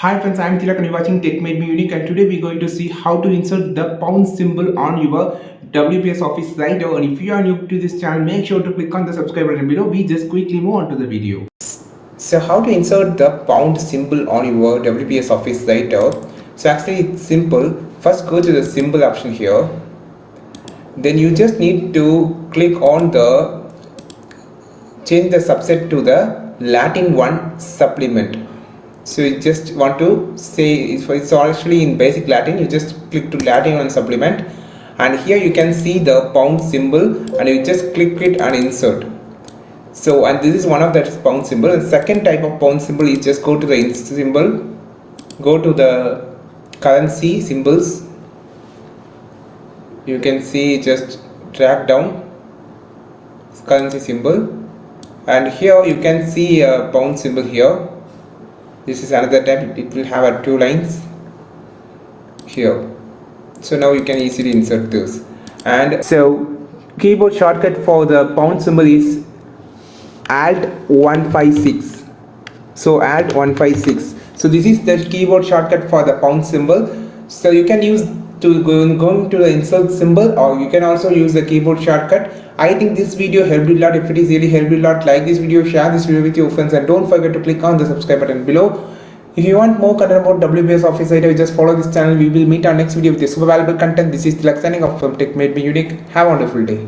Hi friends, I am Tilak and you're watching Tech Made Me Unique, and today we're going to see how to insert the pound symbol on your WPS Office site. And if you are new to this channel, make sure to click on the subscribe button below. We just quickly move on to the video. So how to insert the pound symbol on your WPS Office site? So actually it's simple. First go to the symbol option here. Then you just need to click on the change the subset to the Latin 1 supplement. So you just want to say it's actually in basic Latin. You just click to Latin 1 supplement, and here you can see the pound symbol, and you just click it and insert. So, and this is one of that pound symbol. And second type of pound symbol is just go to the symbol, go to the currency symbols. You can see just drag down currency symbol, and here you can see a pound symbol here. This is another type. It will have two lines here. So now you can easily insert this. And so keyboard shortcut for the pound symbol is Alt 156. So Alt 156. So this is the keyboard shortcut for the pound symbol. So you can use to go to the insert symbol, or you can also use the keyboard shortcut. I think this video helped you a lot. If it is really helped you a lot, like this video, share this video with your friends, and don't forget to click on the subscribe button below. If you want more content about WPS Office Site, just follow this channel. We will meet our next video with a super valuable content. This is Tilak signing off from Tech Made Me Unique. Have a wonderful day.